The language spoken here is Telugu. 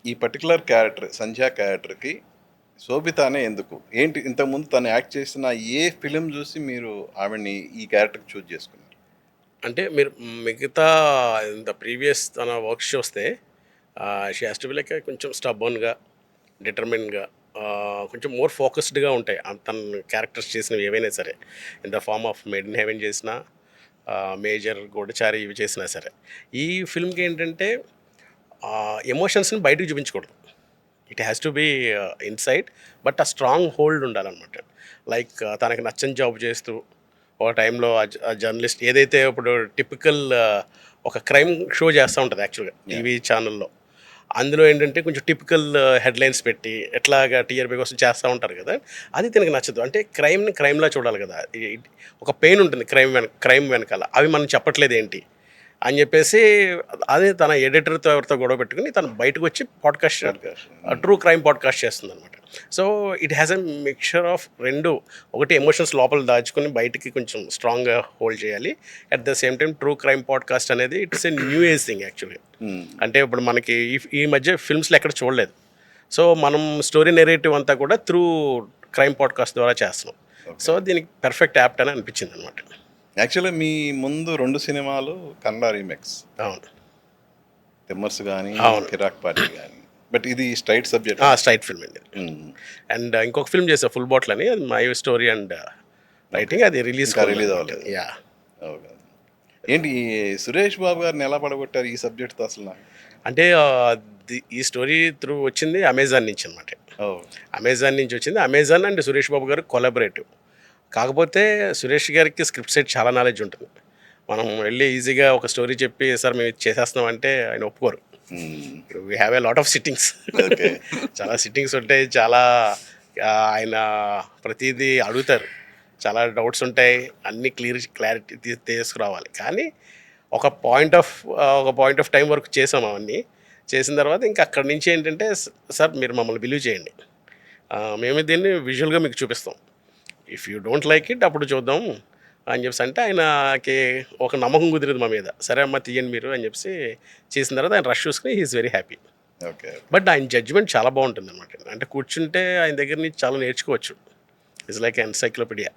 ఈ పర్టికులర్ క్యారెక్టర్ సంధ్య క్యారెక్టర్‌కి శోభితానే ఎందుకు? ఏంటి ఇంతకుముందు తను యాక్ట్ చేసిన ఏ ఫిల్మ్ జూసి మీరు ఆవిడని ఈ క్యారెక్టర్‌కి చూజ్ చేసుకున్నారు? అంటే మీరు మిగతా ప్రీవియస్ తన వర్క్స్ చూస్తే she has to be like కొంచెం స్టబ్బర్న్‌గా, డిటర్మిన్డ్‌గా కొంచెం మోర్ ఫోకస్డ్‌గా ఉంటాయి. తన క్యారెక్టర్స్ చేసినవి ఏవైనా సరే. In the form of Made in Heaven చేసినా, మేజర్, గూఢచారి ఇవి చేసినా సరే. ఈ ఫిల్మ్‌కి ఏంటంటే ఎమోషన్స్‌ని బయటకు చూపించకూడదు. It has to be inside, but ఆ స్ట్రాంగ్ హోల్డ్ ఉండాలన్నమాట. లైక్ తనకి నచ్చని జాబ్ చేస్తూ ఒక టైంలో ఆ జర్నలిస్ట్ ఏదైతే ఇప్పుడు టిపికల్ ఒక క్రైమ్ షో చేస్తూ ఉంటుంది యాక్చువల్గా యాహ్! టీవీ ఛానల్లో. అందులో ఏంటంటే కొంచెం టిపికల్ హెడ్లైన్స్ పెట్టి ఎట్లాగా టీఆర్పీ కోసం చేస్తూ ఉంటారు కదా, అది తనకి నచ్చదు. అంటే క్రైమ్ని క్రైమ్లా చూడాలి కదా. ఒక పెయిన్ ఉంటుంది క్రైమ్ వెనకాల, అవి మనం చెప్పట్లేదు ఏంటి అని చెప్పేసి అదే తన ఎడిటర్తో ఎవరితో గొడవ పెట్టుకుని తను బయటకు వచ్చి podcast, podcast. True crime podcast చేస్తుంది అనమాట. So it has a mixture of రెండు. ఒకటి ఎమోషన్స్ లోపల దాచుకుని బయటికి కొంచెం స్ట్రాంగ్గా హోల్డ్ చేయాలి. At the same time true crime podcast అనేది it's a new age thing actually. Hmm. అంటే ఇప్పుడు మనకి ఈ మధ్య ఫిల్మ్స్లో ఎక్కడ చూడలేదు. సో మనం స్టోరీ నెరేటివ్ అంతా కూడా త్రూ క్రైమ్ పాడ్కాస్ట్ ద్వారా చేస్తున్నాం. ఓకే. సో దీనికి పర్ఫెక్ట్ యాప్ట్ అని అనిపించింది అనమాట. యాక్చువల్‌గా మీ ముందు 2 సినిమాలు కన్నడ రీమేక్స్. అవును, 'తిమ్మర్సు' గాని, అవును. 'కిరాక్ పార్టీ' గాని. బట్ ఇది స్ట్రెయిట్ సబ్జెక్ట్. స్ట్రైట్ ఫిల్మ్ అండి. హ్మ్. అండ్ ఇంకొక ఫిల్మ్ చేసా, ఫుల్ బాటిల్ అని, అది మై స్టోరీ అండ్ రైటింగ్. అది రిలీజ్ ఇంకా రిలీజ్ అవ్వలేదు. యా. ఓకే. ఏంటి ఈ సురేష్ బాబు గారిని ఎలా పడగొట్టారు ఈ సబ్జెక్ట్‌తో అసలు నాకు? అంటే ఈ స్టోరీ త్రూ వచ్చింది అమెజాన్ నుంచి అనమాట. ఓహ్! అమెజాన్ నుంచి వచ్చింది. అమెజాన్ అండ్ సురేష్ బాబు గారు కొలాబరేటివ్. కాకపోతే సురేష్ గారికి స్క్రిప్ట్ సెట్ చాలా నాలెడ్జ్ ఉంటుంది. మనం వెళ్ళి ఈజీగా ఒక స్టోరీ చెప్పి సార్ మేము ఇది చేసేస్తున్నాం అంటే ఆయన ఒప్పుకోరు. హ్మ్. We have a lot of sittings. Okay. చాలా సిట్టింగ్స్ ఉంటాయి. చాలా ఆయన ప్రతిదీ అడుగుతారు. చాలా డౌట్స్ ఉంటాయి. అన్నీ క్లారిటీ తీసుకురావాలి. కానీ ఒక పాయింట్ ఆఫ్ టైం వరకు చేసాం అవన్నీ. చేసిన తర్వాత ఇంకా అక్కడి నుంచి ఏంటంటే సార్ మీరు మమ్మల్ని బిలీవ్ చేయండి. మేము దీన్ని విజువల్‌గా మీకు చూపిస్తాం. If you don't like it అప్పుడు చూద్దాం అని చెప్పేసి అంటే ఆయనకి ఒక నమ్మకం కుదిరింది మా మీద. సరే అమ్మ తీయండి మీరు అని చెప్పేసి చేసిన తర్వాత ఆయన రష్ చూసుకొని he is very happy. Okay. But ఆయన జడ్జ్‌మెంట్ చాలా బాగుంటుందన్నమాట. అంటే కూర్చుంటే ఆయన దగ్గర నుంచి చాలా నేర్చుకోవచ్చు. It's like encyclopaedia.